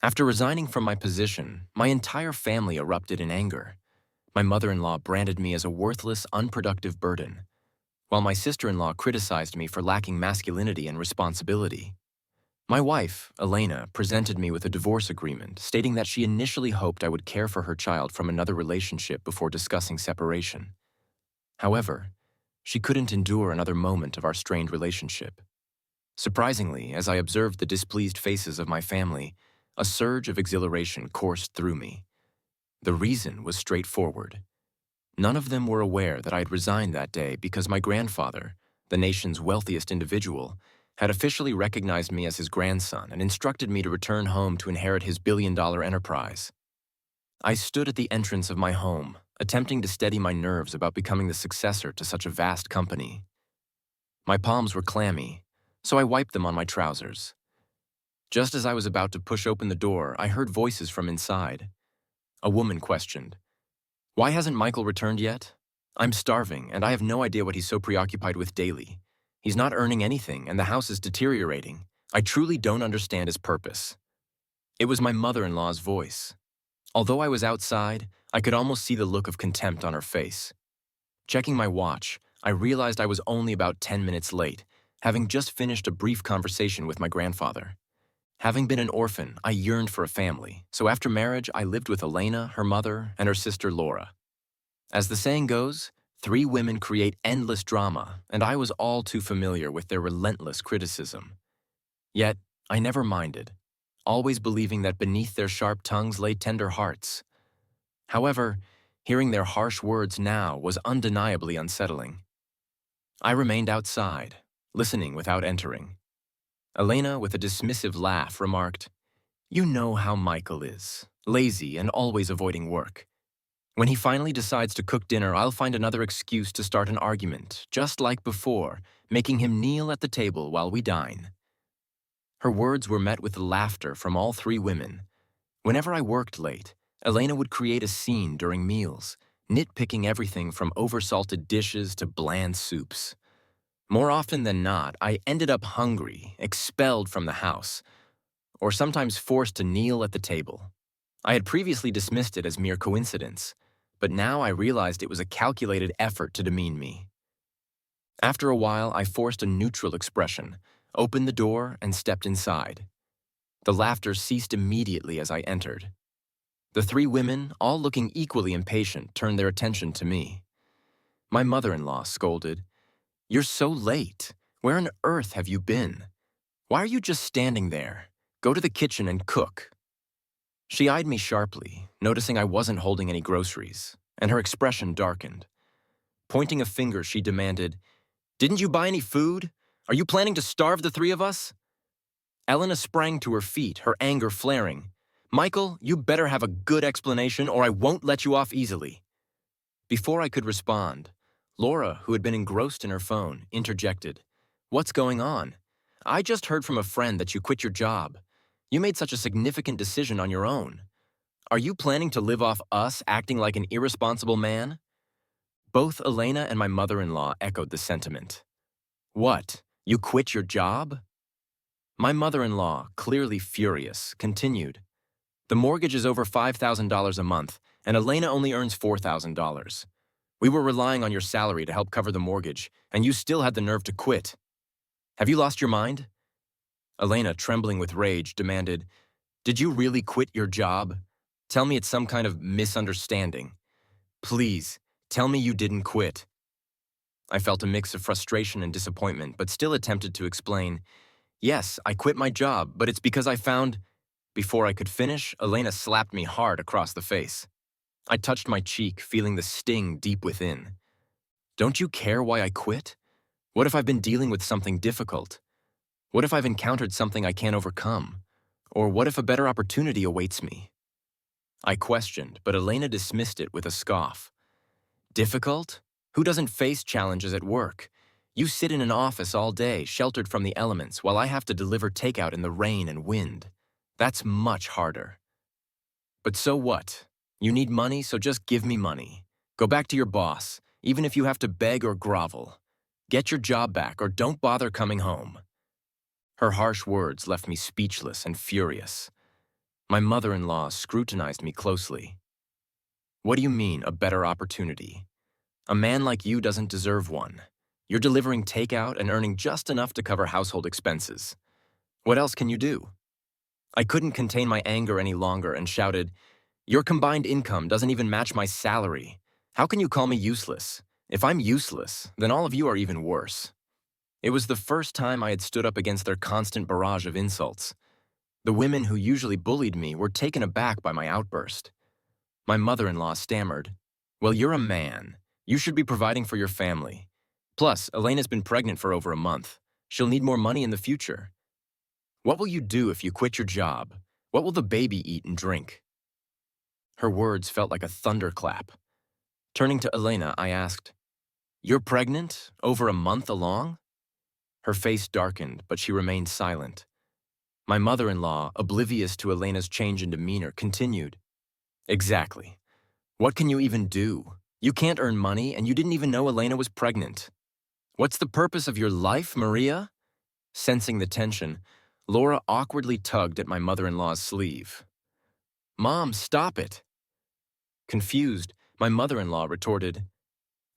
After resigning from my position, my entire family erupted in anger. My mother-in-law branded me as a worthless, unproductive burden, while my sister-in-law criticized me for lacking masculinity and responsibility. My wife, Elena, presented me with a divorce agreement, stating that she initially hoped I would care for her child from another relationship before discussing separation. However, she couldn't endure another moment of our strained relationship. Surprisingly, as I observed the displeased faces of my family, a surge of exhilaration coursed through me. The reason was straightforward. None of them were aware that I had resigned that day because my grandfather, the nation's wealthiest individual, had officially recognized me as his grandson and instructed me to return home to inherit his billion-dollar enterprise. I stood at the entrance of my home, attempting to steady my nerves about becoming the successor to such a vast company. My palms were clammy, so I wiped them on my trousers. Just as I was about to push open the door, I heard voices from inside. A woman questioned, "Why hasn't Michael returned yet? I'm starving, and I have no idea what he's so preoccupied with daily. He's not earning anything, and the house is deteriorating. I truly don't understand his purpose." It was my mother-in-law's voice. Although I was outside, I could almost see the look of contempt on her face. Checking my watch, I realized I was only about 10 minutes late, having just finished a brief conversation with my grandfather. Having been an orphan, I yearned for a family, so after marriage, I lived with Elena, her mother, and her sister Laura. As the saying goes, 3 women create endless drama, and I was all too familiar with their relentless criticism. Yet, I never minded, always believing that beneath their sharp tongues lay tender hearts. However, hearing their harsh words now was undeniably unsettling. I remained outside, listening without entering. Elena, with a dismissive laugh, remarked, "You know how Michael is, lazy and always avoiding work. When he finally decides to cook dinner, I'll find another excuse to start an argument, just like before, making him kneel at the table while we dine." Her words were met with laughter from all 3 women. Whenever I worked late, Elena would create a scene during meals, nitpicking everything from oversalted dishes to bland soups. More often than not, I ended up hungry, expelled from the house, or sometimes forced to kneel at the table. I had previously dismissed it as mere coincidence, but now I realized it was a calculated effort to demean me. After a while, I forced a neutral expression, opened the door, and stepped inside. The laughter ceased immediately as I entered. The 3 women, all looking equally impatient, turned their attention to me. My mother-in-law scolded, "You're so late. Where on earth have you been? Why are you just standing there? Go to the kitchen and cook." She eyed me sharply, noticing I wasn't holding any groceries, and her expression darkened. Pointing a finger, she demanded, "Didn't you buy any food? Are you planning to starve the 3 of us?" Elena sprang to her feet, her anger flaring. "Michael, you better have a good explanation or I won't let you off easily." Before I could respond, Laura, who had been engrossed in her phone, interjected, "What's going on? I just heard from a friend that you quit your job. You made such a significant decision on your own. Are you planning to live off us acting like an irresponsible man?" Both Elena and my mother-in-law echoed the sentiment. "What? You quit your job?" My mother-in-law, clearly furious, continued, "The mortgage is over $5,000 a month, and Elena only earns $4,000. We were relying on your salary to help cover the mortgage, and you still had the nerve to quit. Have you lost your mind?" Elena, trembling with rage, demanded, "Did you really quit your job? Tell me it's some kind of misunderstanding. Please, tell me you didn't quit." I felt a mix of frustration and disappointment, but still attempted to explain, "Yes, I quit my job, but it's because I found—" Before I could finish, Elena slapped me hard across the face. I touched my cheek, feeling the sting deep within. "Don't you care why I quit? What if I've been dealing with something difficult? What if I've encountered something I can't overcome? Or what if a better opportunity awaits me?" I questioned, but Elena dismissed it with a scoff. "Difficult? Who doesn't face challenges at work? You sit in an office all day, sheltered from the elements, while I have to deliver takeout in the rain and wind. That's much harder. But so what? You need money, so just give me money. Go back to your boss, even if you have to beg or grovel. Get your job back or don't bother coming home." Her harsh words left me speechless and furious. My mother-in-law scrutinized me closely. What do you mean, a better opportunity? A man like you doesn't deserve one. You're delivering takeout and earning just enough to cover household expenses. What else can you do? I couldn't contain my anger any longer and shouted, "Your combined income doesn't even match my salary. How can you call me useless? If I'm useless, then all of you are even worse." It was the first time I had stood up against their constant barrage of insults. The women who usually bullied me were taken aback by my outburst. My mother-in-law stammered, "Well, you're a man. You should be providing for your family. Plus, Elena's been pregnant for over a month. She'll need more money in the future. What will you do if you quit your job? What will the baby eat and drink?" Her words felt like a thunderclap. Turning to Elena, I asked, "You're pregnant? Over a month along?" Her face darkened, but she remained silent. My mother-in-law, oblivious to Elena's change in demeanor, continued, "Exactly. What can you even do? You can't earn money, and you didn't even know Elena was pregnant. What's the purpose of your life, Maria?" Sensing the tension, Laura awkwardly tugged at my mother-in-law's sleeve. "Mom, stop it." Confused, my mother-in-law retorted,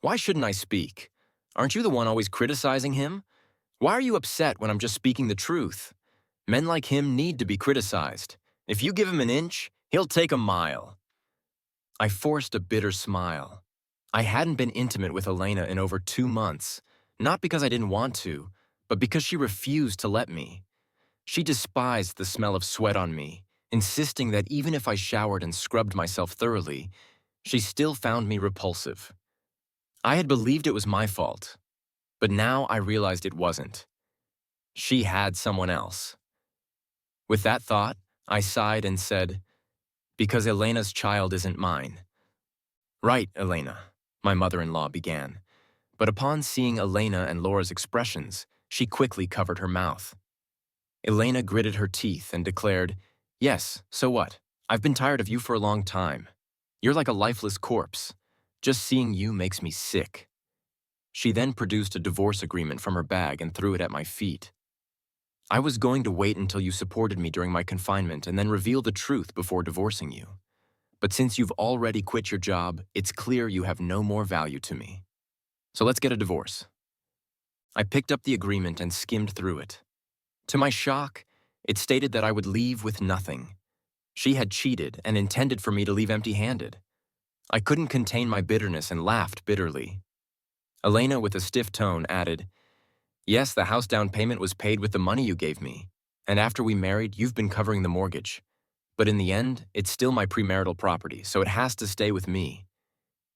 "Why shouldn't I speak? Aren't you the one always criticizing him? Why are you upset when I'm just speaking the truth? Men like him need to be criticized. If you give him an inch, he'll take a mile." I forced a bitter smile. I hadn't been intimate with Elena in over 2 months, not because I didn't want to, but because she refused to let me. She despised the smell of sweat on me, insisting that even if I showered and scrubbed myself thoroughly, she still found me repulsive. I had believed it was my fault, but now I realized it wasn't. She had someone else. With that thought, I sighed and said, "Because Elena's child isn't mine." "Right, Elena," my mother-in-law began, but upon seeing Elena and Laura's expressions, she quickly covered her mouth. Elena gritted her teeth and declared, "Yes, so what? I've been tired of you for a long time. You're like a lifeless corpse. Just seeing you makes me sick." She then produced a divorce agreement from her bag and threw it at my feet. "I was going to wait until you supported me during my confinement and then reveal the truth before divorcing you. But since you've already quit your job, it's clear you have no more value to me. So let's get a divorce." I picked up the agreement and skimmed through it. To my shock, it stated that I would leave with nothing. She had cheated and intended for me to leave empty-handed. I couldn't contain my bitterness and laughed bitterly. Elena, with a stiff tone, added, "Yes, the house down payment was paid with the money you gave me, and after we married, you've been covering the mortgage. But in the end, it's still my premarital property, so it has to stay with me.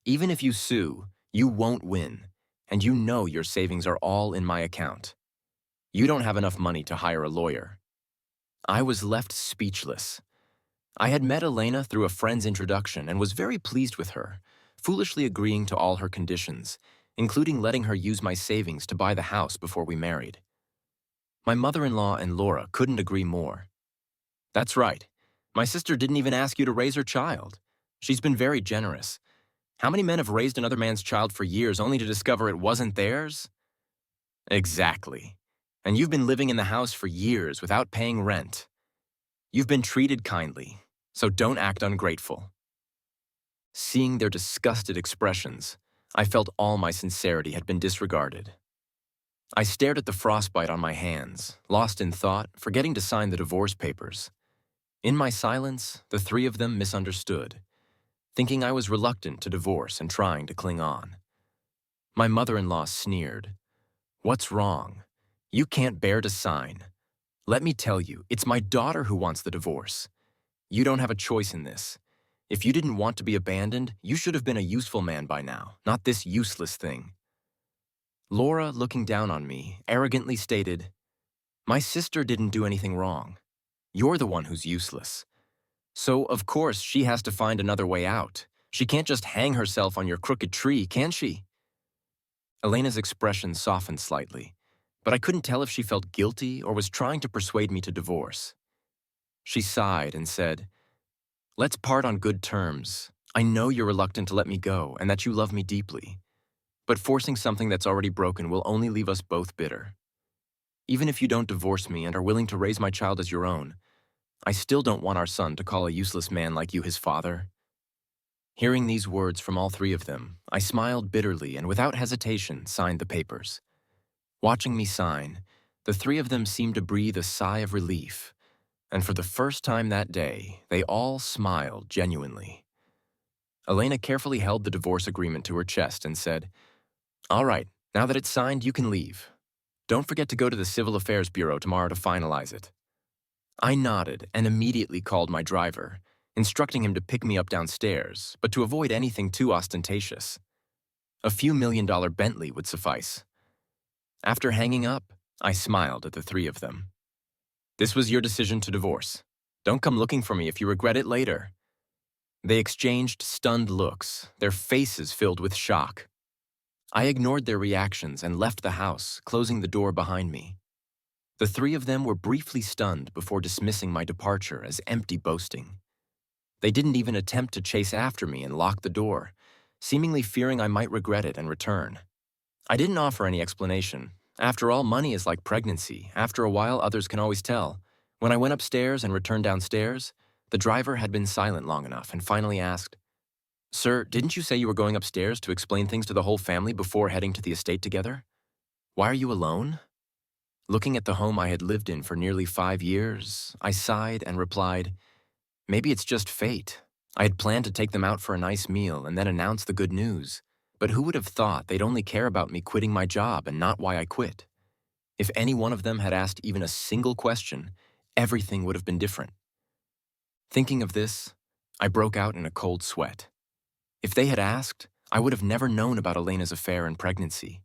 Even if you sue, you won't win, and you know your savings are all in my account. You don't have enough money to hire a lawyer." I was left speechless. I had met Elena through a friend's introduction and was very pleased with her, foolishly agreeing to all her conditions, including letting her use my savings to buy the house before we married. My mother-in-law and Laura couldn't agree more. "That's right. My sister didn't even ask you to raise her child. She's been very generous. How many men have raised another man's child for years only to discover it wasn't theirs?" "Exactly. And you've been living in the house for years without paying rent. You've been treated kindly, so don't act ungrateful." Seeing their disgusted expressions, I felt all my sincerity had been disregarded. I stared at the frostbite on my hands, lost in thought, forgetting to sign the divorce papers. In my silence, the three of them misunderstood, thinking I was reluctant to divorce and trying to cling on. My mother-in-law sneered, "What's wrong? You can't bear to sign. Let me tell you, it's my daughter who wants the divorce. You don't have a choice in this. If you didn't want to be abandoned, you should have been a useful man by now, not this useless thing." Laura, looking down on me, arrogantly stated, "My sister didn't do anything wrong. You're the one who's useless. So, of course, she has to find another way out. She can't just hang herself on your crooked tree, can she?" Elena's expression softened slightly, but I couldn't tell if she felt guilty or was trying to persuade me to divorce. She sighed and said, "Let's part on good terms. I know you're reluctant to let me go and that you love me deeply. But forcing something that's already broken will only leave us both bitter. Even if you don't divorce me and are willing to raise my child as your own, I still don't want our son to call a useless man like you his father." Hearing these words from all three of them, I smiled bitterly and without hesitation signed the papers. Watching me sign, the three of them seemed to breathe a sigh of relief, and for the first time that day, they all smiled genuinely. Elena carefully held the divorce agreement to her chest and said, "All right, now that it's signed, you can leave. Don't forget to go to the Civil Affairs Bureau tomorrow to finalize it." I nodded and immediately called my driver, instructing him to pick me up downstairs, but to avoid anything too ostentatious. A few $1 million Bentley would suffice. After hanging up, I smiled at the three of them. "This was your decision to divorce. Don't come looking for me if you regret it later." They exchanged stunned looks, their faces filled with shock. I ignored their reactions and left the house, closing the door behind me. The three of them were briefly stunned before dismissing my departure as empty boasting. They didn't even attempt to chase after me and lock the door, seemingly fearing I might regret it and return. I didn't offer any explanation. After all, money is like pregnancy. After a while, others can always tell. When I went upstairs and returned downstairs, the driver had been silent long enough and finally asked, "Sir, didn't you say you were going upstairs to explain things to the whole family before heading to the estate together? Why are you alone?" Looking at the home I had lived in for nearly 5 years, I sighed and replied, "Maybe it's just fate. I had planned to take them out for a nice meal and then announce the good news. But who would have thought they'd only care about me quitting my job and not why I quit? If any one of them had asked even a single question, everything would have been different." Thinking of this, I broke out in a cold sweat. If they had asked, I would have never known about Elena's affair and pregnancy.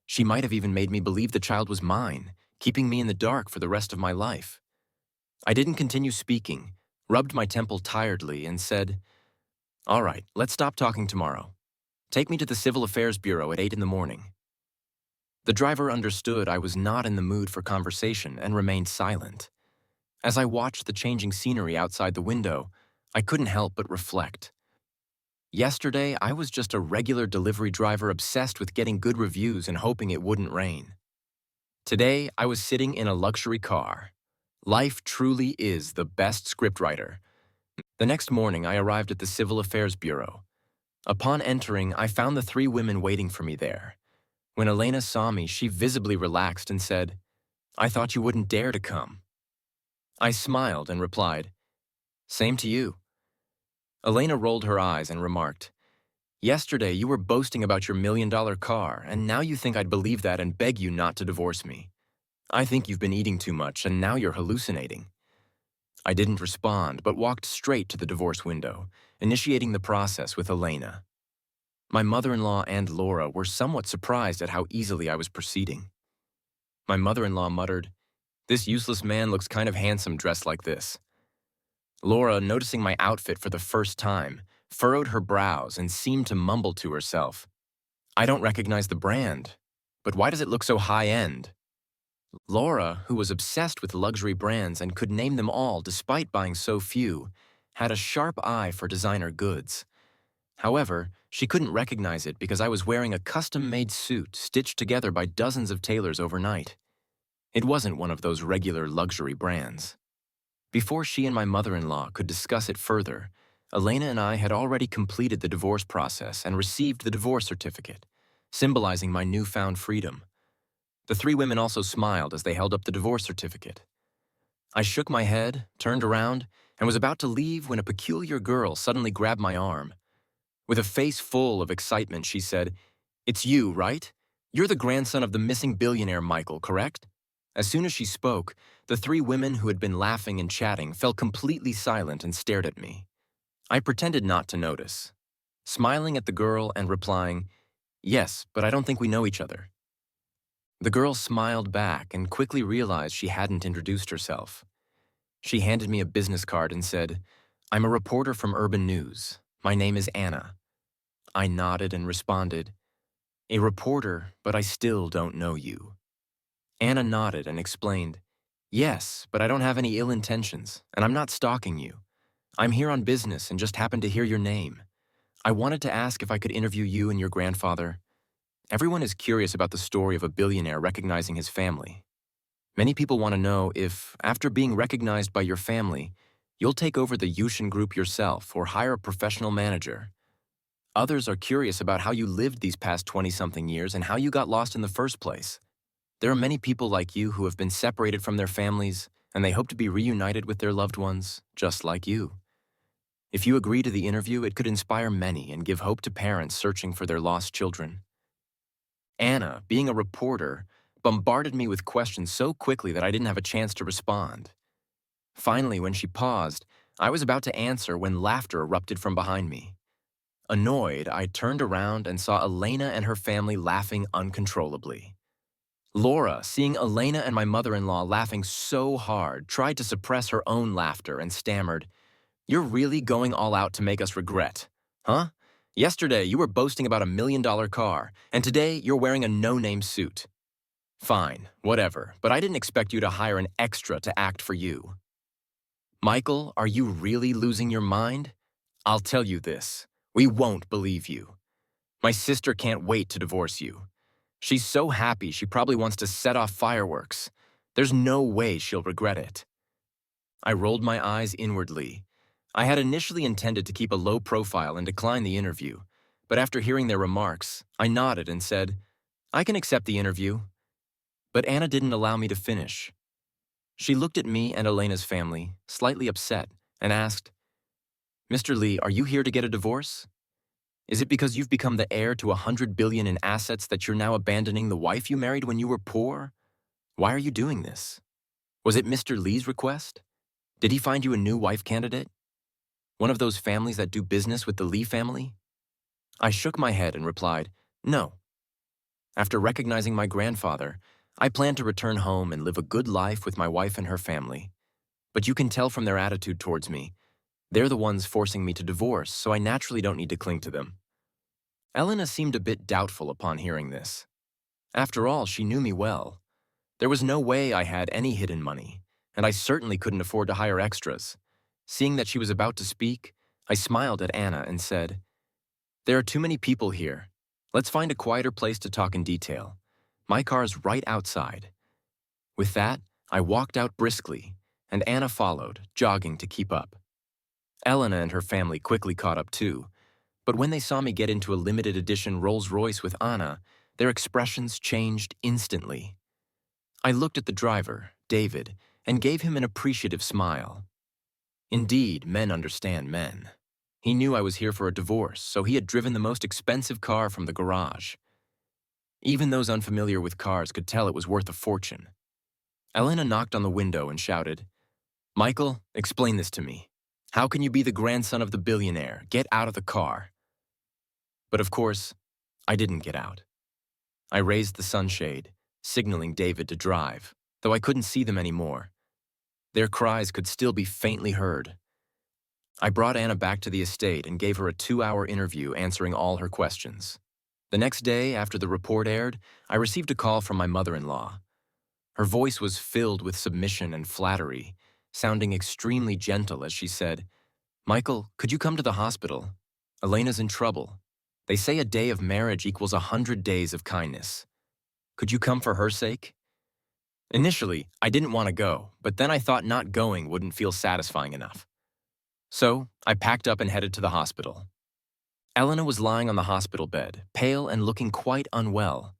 She might have even made me believe the child was mine, keeping me in the dark for the rest of my life. I didn't continue speaking, rubbed my temple tiredly, and said, "All right, let's stop talking tomorrow. Take me to the Civil Affairs Bureau at 8 in the morning." The driver understood I was not in the mood for conversation and remained silent. As I watched the changing scenery outside the window, I couldn't help but reflect. Yesterday, I was just a regular delivery driver obsessed with getting good reviews and hoping it wouldn't rain. Today, I was sitting in a luxury car. Life truly is the best scriptwriter. The next morning, I arrived at the Civil Affairs Bureau. Upon entering, I found the three women waiting for me there. When Elena saw me, she visibly relaxed and said, "I thought you wouldn't dare to come." I smiled and replied, "Same to you." Elena rolled her eyes and remarked, "Yesterday you were boasting about your $1 million car, and now you think I'd believe that and beg you not to divorce me. I think you've been eating too much, and now you're hallucinating." I didn't respond, but walked straight to the divorce window, initiating the process with Elena. My mother-in-law and Laura were somewhat surprised at how easily I was proceeding. My mother-in-law muttered, "This useless man looks kind of handsome dressed like this." Laura, noticing my outfit for the first time, furrowed her brows and seemed to mumble to herself, "I don't recognize the brand, but why does it look so high-end?" Laura, who was obsessed with luxury brands and could name them all despite buying so few, had a sharp eye for designer goods. However, she couldn't recognize it because I was wearing a custom-made suit stitched together by dozens of tailors overnight. It wasn't one of those regular luxury brands. Before she and my mother-in-law could discuss it further, Elena and I had already completed the divorce process and received the divorce certificate, symbolizing my newfound freedom. The three women also smiled as they held up the divorce certificate. I shook my head, turned around, and was about to leave when a peculiar girl suddenly grabbed my arm. With a face full of excitement, she said, "It's you, right? You're the grandson of the missing billionaire Michael, correct?" As soon as she spoke, the three women who had been laughing and chatting fell completely silent and stared at me. I pretended not to notice, smiling at the girl and replying, "Yes, but I don't think we know each other." The girl smiled back and quickly realized she hadn't introduced herself. She handed me a business card and said, "I'm a reporter from Urban News. My name is Anna." I nodded and responded, "A reporter, but I still don't know you." Anna nodded and explained, "Yes, but I don't have any ill intentions, and I'm not stalking you. I'm here on business and just happened to hear your name. I wanted to ask if I could interview you and your grandfather. Everyone is curious about the story of a billionaire recognizing his family. Many people want to know if, after being recognized by your family, You'll take over the Yushin group yourself or hire a professional manager. Others are curious about how you lived these past 20-something years and how you got lost in the first place. There are many people like you who have been separated from their families, and they hope to be reunited with their loved ones, just like you. If you agree to the interview, it could inspire many and give hope to parents searching for their lost children. Anna, being a reporter, bombarded me with questions so quickly that I didn't have a chance to respond. Finally, when she paused, I was about to answer when laughter erupted from behind me. Annoyed, I turned around and saw Elena and her family laughing uncontrollably. Laura, seeing Elena and my mother-in-law laughing so hard, tried to suppress her own laughter and stammered, "You're really going all out to make us regret, huh? Yesterday, you were boasting about $1 million car, and today you're wearing a no-name suit. Fine, whatever, but I didn't expect you to hire an extra to act for you." Michael, are you really losing your mind? I'll tell you this. We won't believe you. My sister can't wait to divorce you. She's so happy she probably wants to set off fireworks. There's no way she'll regret it. I rolled my eyes inwardly. I had initially intended to keep a low profile and decline the interview, but after hearing their remarks, I nodded and said, "I can accept the interview." But Anna didn't allow me to finish. She looked at me and Elena's family, slightly upset, and asked, "Mr. Lee, are you here to get a divorce? Is it because you've become the heir to $100 billion in assets that you're now abandoning the wife you married when you were poor? Why are you doing this? Was it Mr. Lee's request? Did he find you a new wife candidate? One of those families that do business with the Lee family?" I shook my head and replied, "No." After recognizing my grandfather, I plan to return home and live a good life with my wife and her family. But you can tell from their attitude towards me, they're the ones forcing me to divorce, so I naturally don't need to cling to them. Elena seemed a bit doubtful upon hearing this. After all, she knew me well. There was no way I had any hidden money, and I certainly couldn't afford to hire extras. Seeing that she was about to speak, I smiled at Anna and said, "There are too many people here. Let's find a quieter place to talk in detail. My car's right outside." With that, I walked out briskly, and Anna followed, jogging to keep up. Elena and her family quickly caught up too, but when they saw me get into a limited edition Rolls-Royce with Anna, their expressions changed instantly. I looked at the driver, David, and gave him an appreciative smile. Indeed, men understand men. He knew I was here for a divorce, so he had driven the most expensive car from the garage. Even those unfamiliar with cars could tell it was worth a fortune. Elena knocked on the window and shouted, "Michael, explain this to me. How can you be the grandson of the billionaire? Get out of the car." But of course, I didn't get out. I raised the sunshade, signaling David to drive, though I couldn't see them anymore. Their cries could still be faintly heard. I brought Anna back to the estate and gave her a 2-hour interview answering all her questions. The next day, after the report aired, I received a call from my mother-in-law. Her voice was filled with submission and flattery, sounding extremely gentle as she said, "Michael, could you come to the hospital? Elena's in trouble. They say a day of marriage equals 100 days of kindness. Could you come for her sake?" Initially, I didn't want to go, but then I thought not going wouldn't feel satisfying enough. So, I packed up and headed to the hospital. Elena was lying on the hospital bed, pale and looking quite unwell.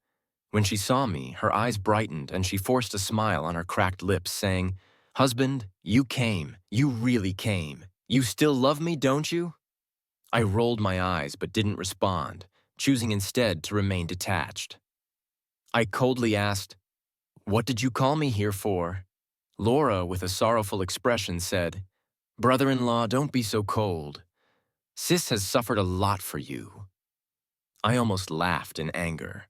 When she saw me, her eyes brightened and she forced a smile on her cracked lips, saying, "Husband, you came. You really came. You still love me, don't you?" I rolled my eyes but didn't respond, choosing instead to remain detached. I coldly asked, "What did you call me here for?" Laura, with a sorrowful expression, said, "Brother-in-law, don't be so cold. Sis has suffered a lot for you." I almost laughed in anger.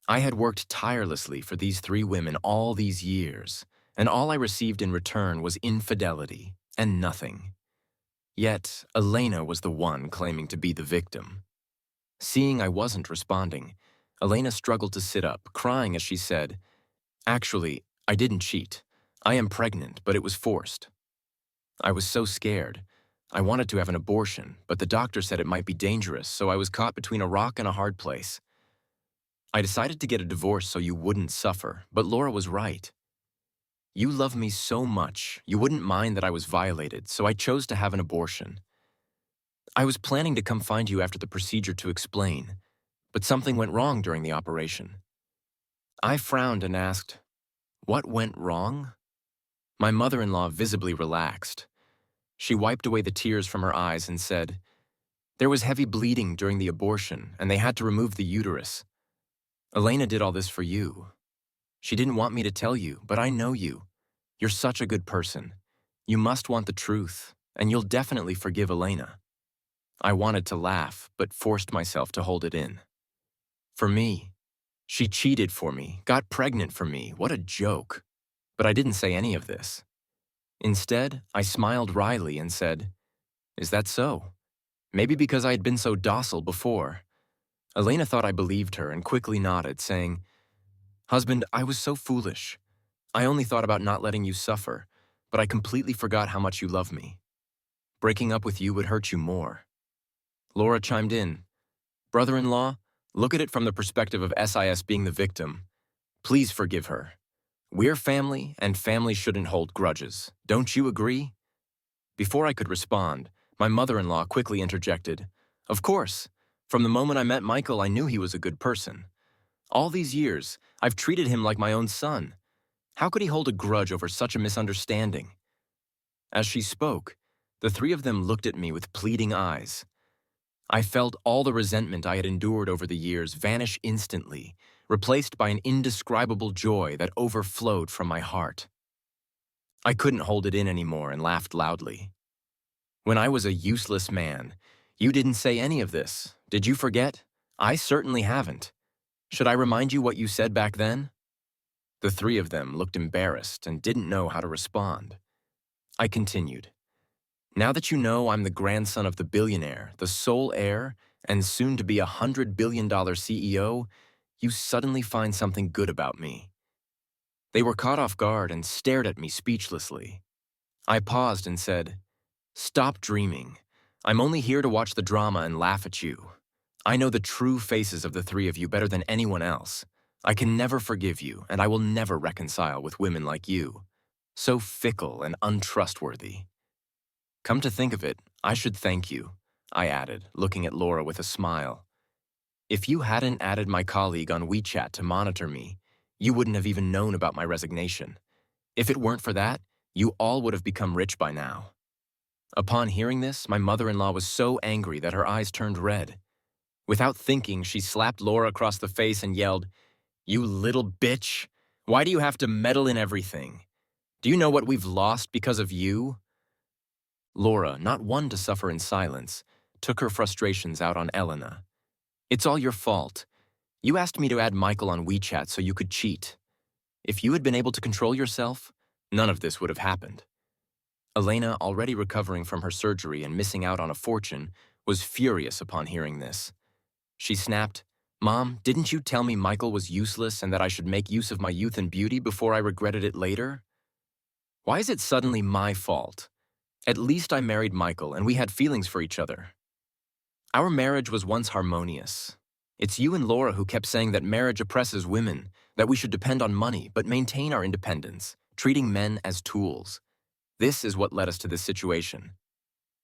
I had worked tirelessly for these 3 women all these years, and all I received in return was infidelity and nothing. Yet, Elena was the one claiming to be the victim. Seeing I wasn't responding, Elena struggled to sit up, crying as she said, "Actually, I didn't cheat. I am pregnant, but it was forced. I was so scared. I wanted to have an abortion, but the doctor said it might be dangerous, so I was caught between a rock and a hard place. I decided to get a divorce so you wouldn't suffer, but Laura was right." You love me so much, you wouldn't mind that I was violated, so I chose to have an abortion. I was planning to come find you after the procedure to explain, but something went wrong during the operation. I frowned and asked, "What went wrong?" My mother-in-law visibly relaxed. She wiped away the tears from her eyes and said, "There was heavy bleeding during the abortion, and they had to remove the uterus. Elena did all this for you. She didn't want me to tell you, but I know you. You're such a good person. You must want the truth, and you'll definitely forgive Elena." I wanted to laugh, but forced myself to hold it in. For me, she cheated for me, got pregnant for me, what a joke. But I didn't say any of this. Instead, I smiled wryly and said, "Is that so?" Maybe because I had been so docile before. Elena thought I believed her and quickly nodded, saying, "Husband, I was so foolish. I only thought about not letting you suffer, but I completely forgot how much you love me. Breaking up with you would hurt you more." Laura chimed in, "Brother-in-law, look at it from the perspective of SIS being the victim. Please forgive her. We're family, and family shouldn't hold grudges. Don't you agree?" Before I could respond, my mother-in-law quickly interjected, "Of course. From the moment I met Michael, I knew he was a good person. All these years, I've treated him like my own son. How could he hold a grudge over such a misunderstanding?" As she spoke, the three of them looked at me with pleading eyes. I felt all the resentment I had endured over the years vanish instantly, replaced by an indescribable joy that overflowed from my heart. I couldn't hold it in anymore and laughed loudly. "When I was a useless man, you didn't say any of this. Did you forget? I certainly haven't. Should I remind you what you said back then?" The three of them looked embarrassed and didn't know how to respond. I continued, "Now that you know I'm the grandson of the billionaire, the sole heir, and soon to be $100 billion CEO, you suddenly find something good about me." They were caught off guard and stared at me speechlessly. I paused and said, "Stop dreaming. I'm only here to watch the drama and laugh at you. I know the true faces of the three of you better than anyone else. I can never forgive you, and I will never reconcile with women like you. So fickle and untrustworthy. Come to think of it, I should thank you," I added, looking at Laura with a smile. "If you hadn't added my colleague on WeChat to monitor me, you wouldn't have even known about my resignation. If it weren't for that, you all would have become rich by now." Upon hearing this, my mother-in-law was so angry that her eyes turned red. Without thinking, she slapped Laura across the face and yelled, "You little bitch! Why do you have to meddle in everything? Do you know what we've lost because of you?" Laura, not one to suffer in silence, took her frustrations out on Elena. "It's all your fault. You asked me to add Michael on WeChat so you could cheat. If you had been able to control yourself, none of this would have happened." Elena, already recovering from her surgery and missing out on a fortune, was furious upon hearing this. She snapped, "Mom, didn't you tell me Michael was useless and that I should make use of my youth and beauty before I regretted it later? Why is it suddenly my fault? At least I married Michael and we had feelings for each other. Our marriage was once harmonious. It's you and Laura who kept saying that marriage oppresses women, that we should depend on money but maintain our independence, treating men as tools. This is what led us to this situation.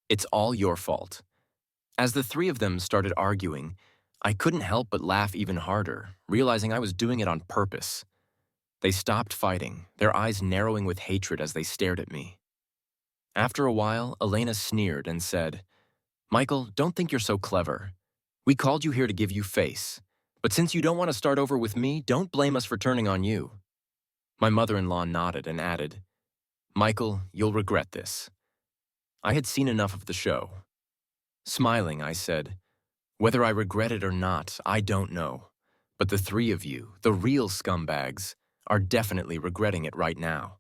It's all your fault." As the three of them started arguing, I couldn't help but laugh even harder, realizing I was doing it on purpose. They stopped fighting, their eyes narrowing with hatred as they stared at me. After a while, Elena sneered and said, "Michael, don't think you're so clever. We called you here to give you face. But since you don't want to start over with me, don't blame us for turning on you." My mother-in-law nodded and added, "Michael, you'll regret this." I had seen enough of the show. Smiling, I said, "Whether I regret it or not, I don't know. But the three of you, the real scumbags, are definitely regretting it right now."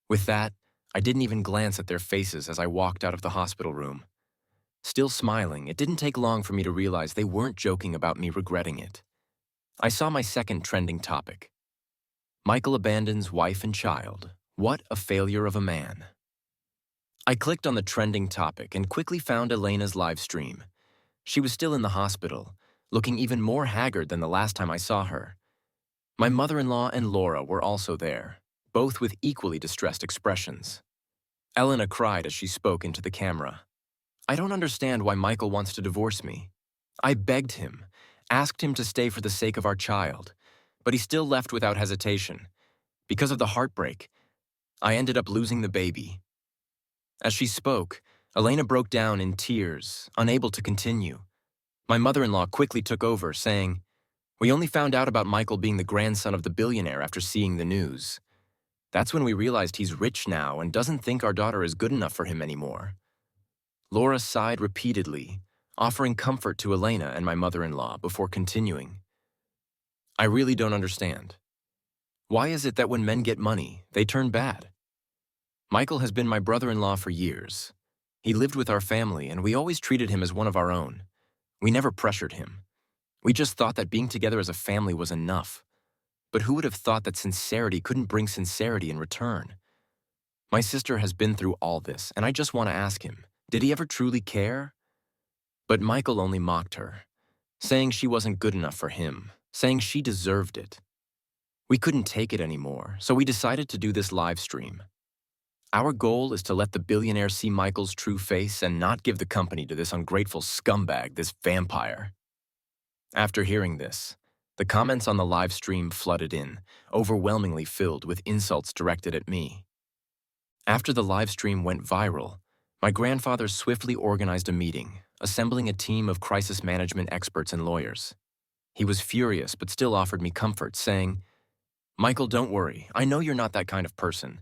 With that, I didn't even glance at their faces as I walked out of the hospital room. Still smiling, it didn't take long for me to realize they weren't joking about me regretting it. I saw my second trending topic. Michael abandons wife and child. What a failure of a man. I clicked on the trending topic and quickly found Elena's live stream. She was still in the hospital, looking even more haggard than the last time I saw her. My mother-in-law and Laura were also there. both with equally distressed expressions. Elena cried as she spoke into the camera. I don't understand why Michael wants to divorce me. I begged him, asked him to stay for the sake of our child, but he still left without hesitation. Because of the heartbreak, I ended up losing the baby. As she spoke, Elena broke down in tears, unable to continue. My mother-in-law quickly took over, saying, "We only found out about Michael being the grandson of the billionaire after seeing the news. That's when we realized he's rich now and doesn't think our daughter is good enough for him anymore." Laura sighed repeatedly, offering comfort to Elena and my mother-in-law before continuing. I really don't understand. Why is it that when men get money, they turn bad? Michael has been my brother-in-law for years. He lived with our family and we always treated him as one of our own. We never pressured him. We just thought that being together as a family was enough. But who would have thought that sincerity couldn't bring sincerity in return? My sister has been through all this, and I just want to ask him, did he ever truly care? But Michael only mocked her, saying she wasn't good enough for him, saying she deserved it. We couldn't take it anymore, so we decided to do this live stream. Our goal is to let the billionaire see Michael's true face and not give the company to this ungrateful scumbag, this vampire. After hearing this, the comments on the live stream flooded in, overwhelmingly filled with insults directed at me. After the live stream went viral, my grandfather swiftly organized a meeting, assembling a team of crisis management experts and lawyers. He was furious but still offered me comfort, saying, "Michael, don't worry. I know you're not that kind of person.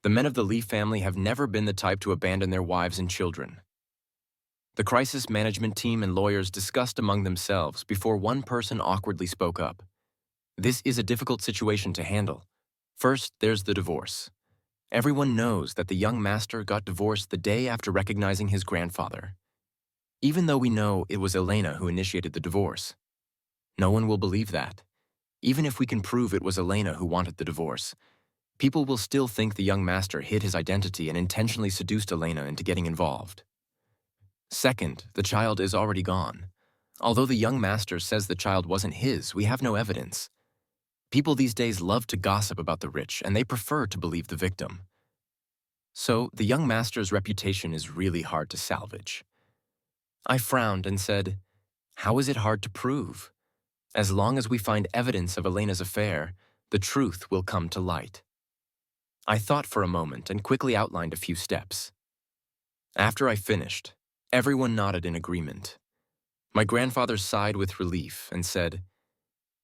The men of the Lee family have never been the type to abandon their wives and children." The crisis management team and lawyers discussed among themselves before one person awkwardly spoke up. This is a difficult situation to handle. First, there's the divorce. Everyone knows that the young master got divorced the day after recognizing his grandfather. Even though we know it was Elena who initiated the divorce. No one will believe that. Even if we can prove it was Elena who wanted the divorce, people will still think the young master hid his identity and intentionally seduced Elena into getting involved. Second, the child is already gone. Although the young master says the child wasn't his, we have no evidence. People these days love to gossip about the rich, and they prefer to believe the victim. So, the young master's reputation is really hard to salvage. I frowned and said, "How is it hard to prove? As long as we find evidence of Elena's affair, the truth will come to light." I thought for a moment and quickly outlined a few steps. After I finished, everyone nodded in agreement. My grandfather sighed with relief and said,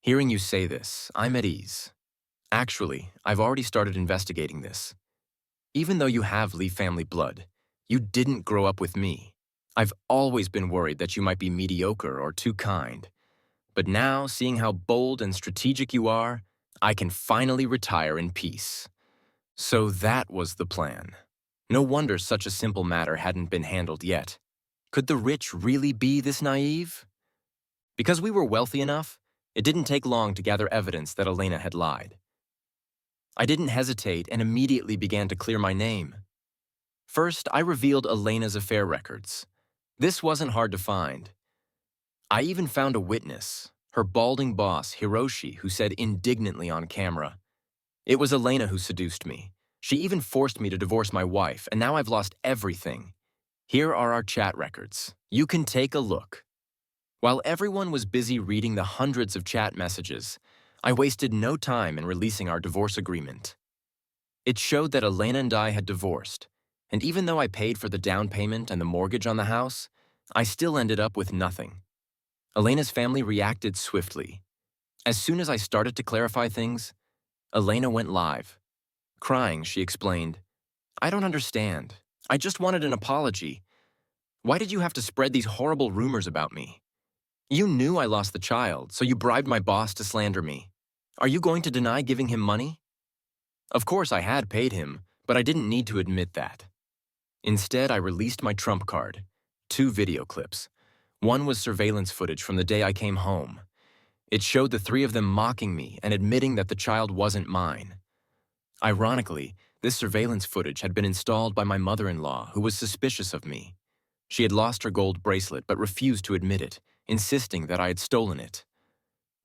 "Hearing you say this, I'm at ease. Actually, I've already started investigating this. Even though you have Lee family blood, you didn't grow up with me. I've always been worried that you might be mediocre or too kind. But now, seeing how bold and strategic you are, I can finally retire in peace." So that was the plan. No wonder such a simple matter hadn't been handled yet. Could the rich really be this naive? Because we were wealthy enough, it didn't take long to gather evidence that Elena had lied. I didn't hesitate and immediately began to clear my name. First, I revealed Elena's affair records. This wasn't hard to find. I even found a witness, her balding boss, Hiroshi, who said indignantly on camera, "It was Elena who seduced me. She even forced me to divorce my wife, and now I've lost everything. Here are our chat records. You can take a look." While everyone was busy reading the hundreds of chat messages, I wasted no time in releasing our divorce agreement. It showed that Elena and I had divorced, and even though I paid for the down payment and the mortgage on the house, I still ended up with nothing. Elena's family reacted swiftly. As soon as I started to clarify things, Elena went live. Crying, she explained, "I don't understand. I just wanted an apology. Why did you have to spread these horrible rumors about me? You knew I lost the child, so you bribed my boss to slander me. Are you going to deny giving him money?" Of course, I had paid him, but I didn't need to admit that. Instead, I released my trump card, 2 video clips. One was surveillance footage from the day I came home. It showed the 3 of them mocking me and admitting that the child wasn't mine. Ironically, this surveillance footage had been installed by my mother-in-law, who was suspicious of me. She had lost her gold bracelet but refused to admit it, insisting that I had stolen it.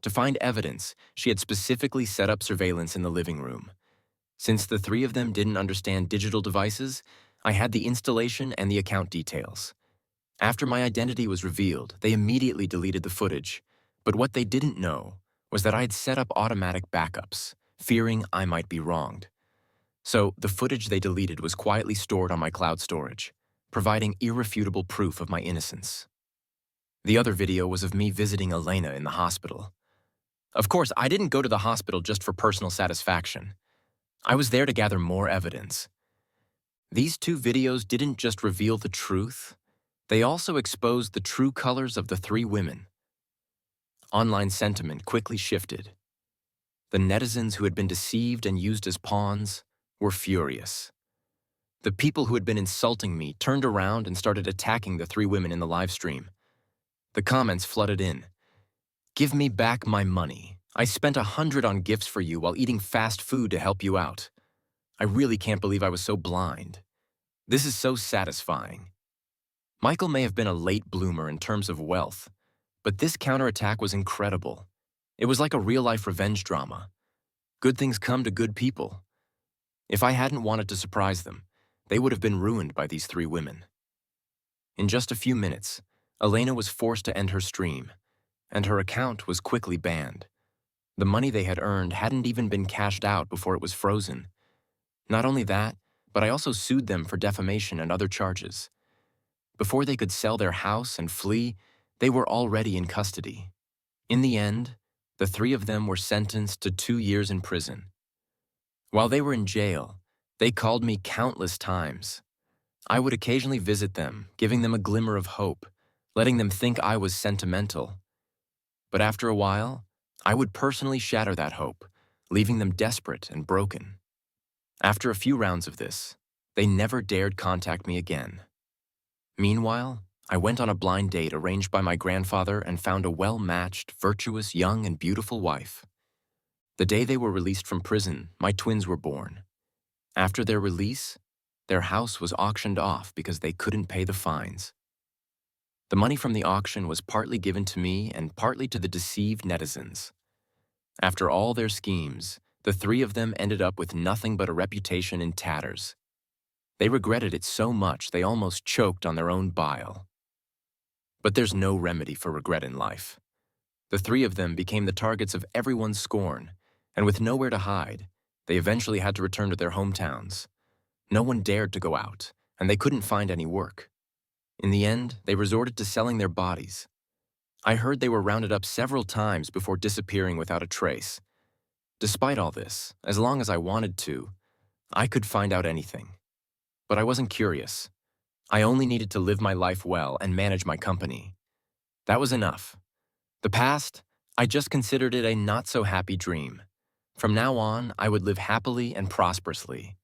To find evidence, she had specifically set up surveillance in the living room. Since the three of them didn't understand digital devices, I had the installation and the account details. After my identity was revealed, they immediately deleted the footage. But what they didn't know was that I had set up automatic backups, fearing I might be wronged. So the footage they deleted was quietly stored on my cloud storage, providing irrefutable proof of my innocence. The other video was of me visiting Elena in the hospital. Of course, I didn't go to the hospital just for personal satisfaction. I was there to gather more evidence. These two videos didn't just reveal the truth, they also exposed the true colors of the three women. Online sentiment quickly shifted. The netizens who had been deceived and used as pawns were furious. The people who had been insulting me turned around and started attacking the three women in the live stream. The comments flooded in. "Give me back my money. I spent $100 on gifts for you while eating fast food to help you out. I really can't believe I was so blind. This is so satisfying." Michael may have been a late bloomer in terms of wealth, but this counterattack was incredible. It was like a real-life revenge drama. Good things come to good people. If I hadn't wanted to surprise them, they would have been ruined by these three women. In just a few minutes, Elena was forced to end her stream, and her account was quickly banned. The money they had earned hadn't even been cashed out before it was frozen. Not only that, but I also sued them for defamation and other charges. Before they could sell their house and flee, they were already in custody. In the end, the three of them were sentenced to 2 years in prison. While they were in jail, they called me countless times. I would occasionally visit them, giving them a glimmer of hope, letting them think I was sentimental. But after a while, I would personally shatter that hope, leaving them desperate and broken. After a few rounds of this, they never dared contact me again. Meanwhile, I went on a blind date arranged by my grandfather and found a well-matched, virtuous, young, and beautiful wife. The day they were released from prison, my twins were born. After their release, their house was auctioned off because they couldn't pay the fines. The money from the auction was partly given to me and partly to the deceived netizens. After all their schemes, the three of them ended up with nothing but a reputation in tatters. They regretted it so much they almost choked on their own bile. But there's no remedy for regret in life. The three of them became the targets of everyone's scorn, and with nowhere to hide, they eventually had to return to their hometowns. No one dared to go out, and they couldn't find any work. In the end, they resorted to selling their bodies. I heard they were rounded up several times before disappearing without a trace. Despite all this, as long as I wanted to, I could find out anything. But I wasn't curious. I only needed to live my life well and manage my company. That was enough. The past, I just considered it a not-so-happy dream. From now on, I would live happily and prosperously,